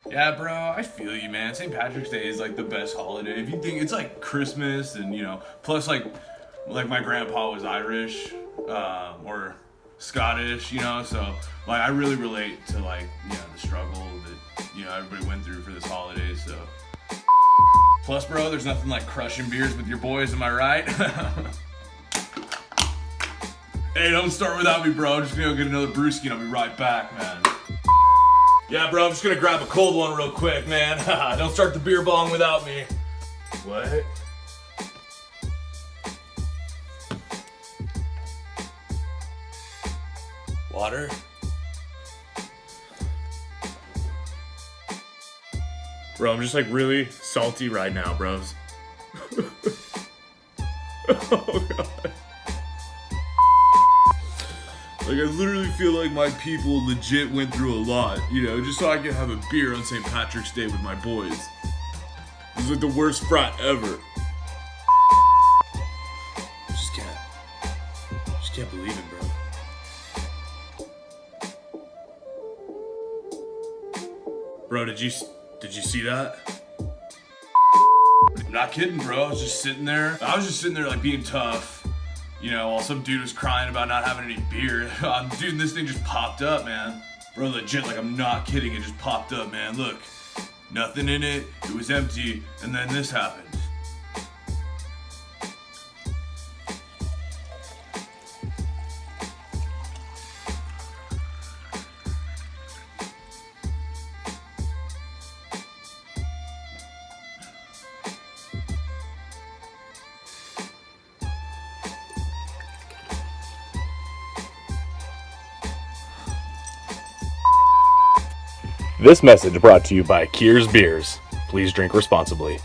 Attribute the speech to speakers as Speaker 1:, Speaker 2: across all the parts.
Speaker 1: Yeah, bro, I feel you, man. St. Patrick's Day is like the best holiday. If you think it's like Christmas and, plus like my grandpa was Irish, or Scottish, so like I really relate to like, the struggle that, everybody went through for this holiday, so. Plus, bro, there's nothing like crushing beers with your boys, am I right? Hey, don't start without me, bro. I'm just gonna go get another brewski and I'll be right back, man. Yeah, bro, I'm just gonna grab a cold one real quick, man. Don't start the beer bong without me. What? Water? Bro, I'm just like really salty right now, bros. Oh, God. Like, I literally feel like my people legit went through a lot, just so I could have a beer on St. Patrick's Day with my boys. This is like the worst frat ever. Just can't believe it, bro. Bro, did you see that? I'm not kidding, bro. I was just sitting there like being tough. While some dude was crying about not having any beer. Dude, and this thing just popped up, man. Bro, legit, like I'm not kidding, it just popped up, man. Look, nothing in it, it was empty, and then this happened.
Speaker 2: This message brought to you by Kier's Beers. Please drink responsibly.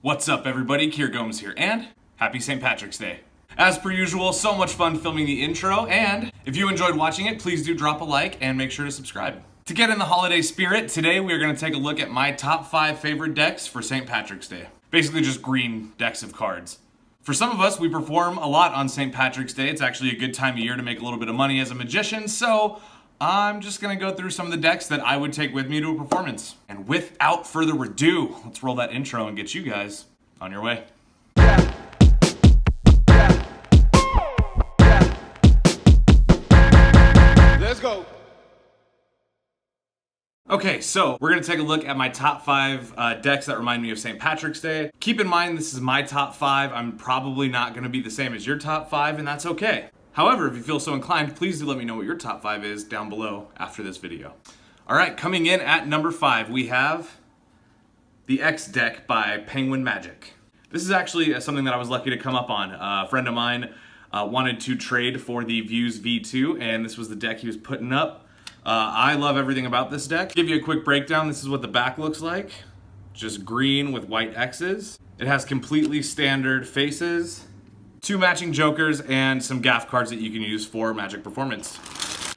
Speaker 1: What's up, everybody? Kier Gomes here, and happy St. Patrick's Day. As per usual, so much fun filming the intro, and if you enjoyed watching it, please do drop a like and make sure to subscribe. To get in the holiday spirit, today we are going to take a look at my top 5 favorite decks for St. Patrick's Day. Basically just green decks of cards. For some of us, we perform a lot on St. Patrick's Day. It's actually a good time of year to make a little bit of money as a magician, so I'm just gonna go through some of the decks that I would take with me to a performance. And without further ado, let's roll that intro and get you guys on your way.
Speaker 3: Let's go.
Speaker 1: Okay, so we're gonna take a look at my top 5 decks that remind me of St. Patrick's Day. Keep in mind, this is my top 5. I'm probably not gonna be the same as your top 5, and that's okay. However, if you feel so inclined, please do let me know what your top 5 is down below after this video. All right, coming in at number 5, we have the X deck by Penguin Magic. This is actually something that I was lucky to come up on. A friend of mine wanted to trade for the Views V2, and this was the deck he was putting up. I love everything about this deck. Give you a quick breakdown. This is what the back looks like. Just green with white X's. It has completely standard faces, 2 matching jokers, and some gaff cards that you can use for Magic Performance.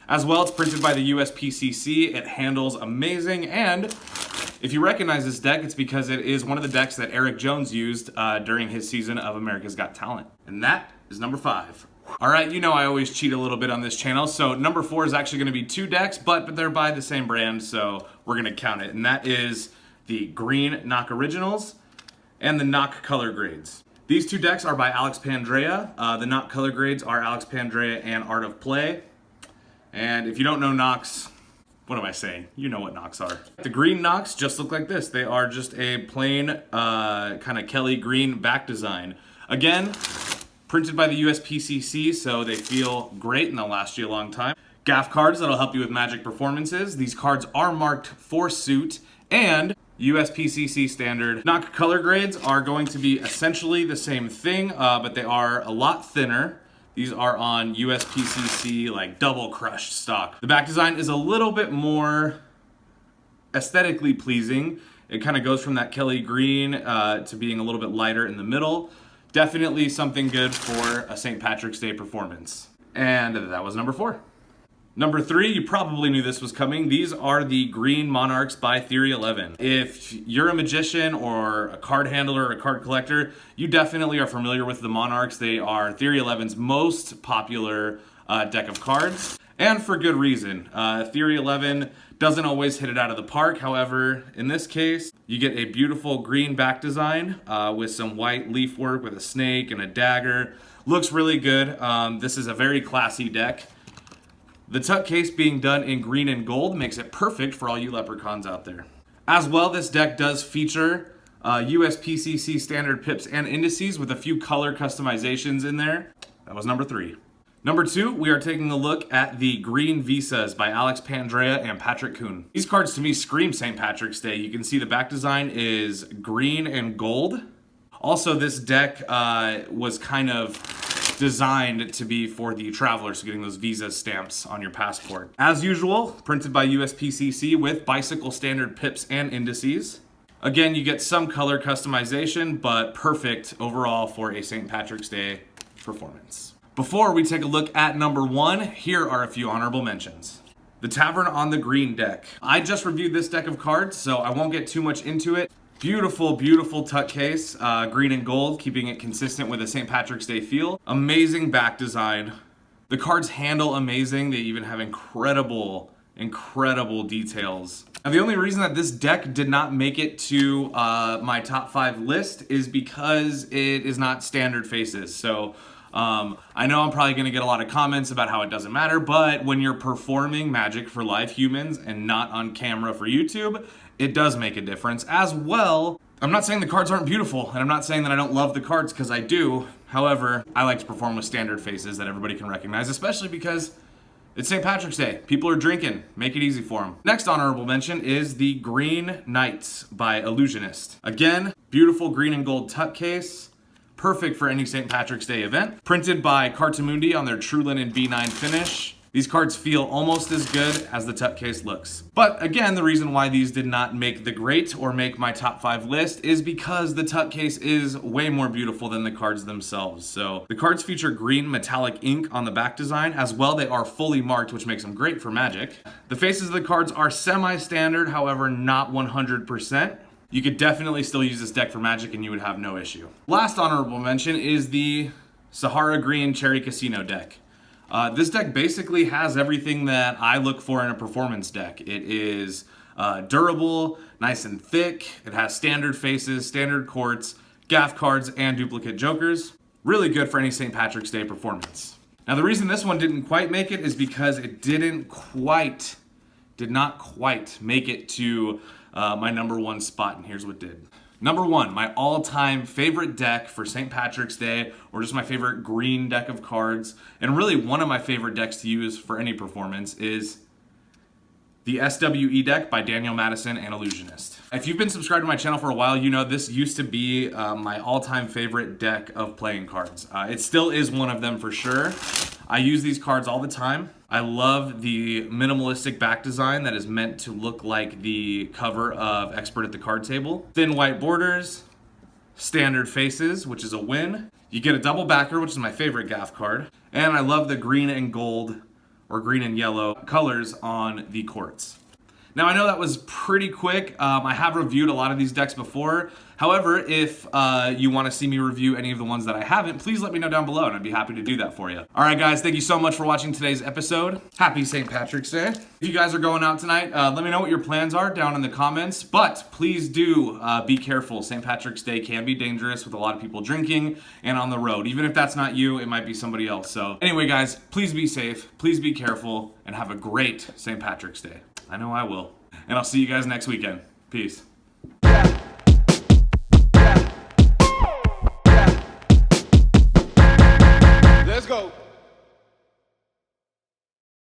Speaker 1: As well, it's printed by the USPCC. It handles amazing, and if you recognize this deck, it's because it is one of the decks that Eric Jones used during his season of America's Got Talent. And that is number 5. All right, I always cheat a little bit on this channel, so number 4 is actually gonna be 2 decks, but they're by the same brand, so we're gonna count it. And that is the Green Knock Originals and the Knock Color Grades. These 2 decks are by Alex Pandrea. The Knock color grades are Alex Pandrea and Art of Play. And if you don't know Knocks, what am I saying? You know what Knocks are. The green Knocks just look like this. They are just a plain kind of Kelly green back design. Again, printed by the USPCC, so they feel great and they'll last you a long time. Gaff cards that'll help you with Magic Performances. These cards are marked for suit, and USPCC standard. Knock color grades are going to be essentially the same thing, but they are a lot thinner. These are on USPCC like double crushed stock. The back design is a little bit more aesthetically pleasing. It kind of goes from that Kelly green to being a little bit lighter in the middle. Definitely something good for a St. Patrick's Day performance. And that was number 4. Number 3, you probably knew this was coming. These are the Green Monarchs by Theory 11. If you're a magician or a card handler or a card collector, you definitely are familiar with the Monarchs. They are Theory 11's most popular deck of cards. And for good reason. Theory 11 doesn't always hit it out of the park. However, in this case, you get a beautiful green back design with some white leaf work with a snake and a dagger. Looks really good. This is a very classy deck. The tuck case being done in green and gold makes it perfect for all you leprechauns out there. As well, this deck does feature USPCC standard pips and indices with a few color customizations in there. That was number 3. Number 2, we are taking a look at the Green Visas by Alex Pandrea and Patrick Kuhn. These cards to me scream St. Patrick's Day. You can see the back design is green and gold. Also, this deck was kind of designed to be for the travelers, so getting those visa stamps on your passport. As usual, printed by USPCC with bicycle standard pips and indices. Again, you get some color customization, but perfect overall for a St. Patrick's Day performance. Before we take a look at number 1, here are a few honorable mentions. The Tavern on the Green deck. I just reviewed this deck of cards, so I won't get too much into it. Beautiful, beautiful tuck case, green and gold, keeping it consistent with a St. Patrick's Day feel. Amazing back design. The cards handle amazing. They even have incredible details. Now, the only reason that this deck did not make it to my top 5 list is because it is not standard faces. So I know I'm probably going to get a lot of comments about how it doesn't matter, but when you're performing Magic for live humans and not on camera for YouTube, it does make a difference. As well, I'm not saying the cards aren't beautiful, and I'm not saying that I don't love the cards, because I do. However, I like to perform with standard faces that everybody can recognize, especially because it's St. Patrick's Day. People are drinking. Make it easy for them. Next honorable mention is the Green Knights by Illusionist. Again, beautiful green and gold tuck case. Perfect for any St. Patrick's Day event. Printed by Cartamundi on their True Linen B9 finish. These cards feel almost as good as the tuck case looks. But again, the reason why these did not make the great or make my top 5 list is because the tuck case is way more beautiful than the cards themselves. So the cards feature green metallic ink on the back design. As well, they are fully marked, which makes them great for Magic. The faces of the cards are semi-standard, however, not 100%. You could definitely still use this deck for Magic and you would have no issue. Last honorable mention is the Sahara Green Cherry Casino deck. This deck basically has everything that I look for in a performance deck. It is durable, nice and thick. It has standard faces, standard courts, gaff cards, and duplicate jokers. Really good for any St. Patrick's Day performance. Now, the reason this one didn't quite make it is because it did not quite make it to my number 1 spot, and here's what did. Number 1, my all-time favorite deck for St. Patrick's Day, or just my favorite green deck of cards, and really one of my favorite decks to use for any performance, is the SWE deck by Daniel Madison and Illusionist. If you've been subscribed to my channel for a while, you know this used to be my all-time favorite deck of playing cards. It still is one of them for sure. I use these cards all the time. I love the minimalistic back design that is meant to look like the cover of Expert at the Card Table. Thin white borders, standard faces, which is a win. You get a double backer, which is my favorite gaff card. And I love the green and gold, or green and yellow, colors on the courts. Now, I know that was pretty quick. I have reviewed a lot of these decks before. However, if you want to see me review any of the ones that I haven't, please let me know down below, and I'd be happy to do that for you. All right, guys, thank you so much for watching today's episode. Happy St. Patrick's Day. If you guys are going out tonight, let me know what your plans are down in the comments, but please do be careful. St. Patrick's Day can be dangerous with a lot of people drinking and on the road. Even if that's not you, it might be somebody else. So anyway, guys, please be safe, please be careful, and have a great St. Patrick's Day. I know I will. And I'll see you guys next weekend. Peace.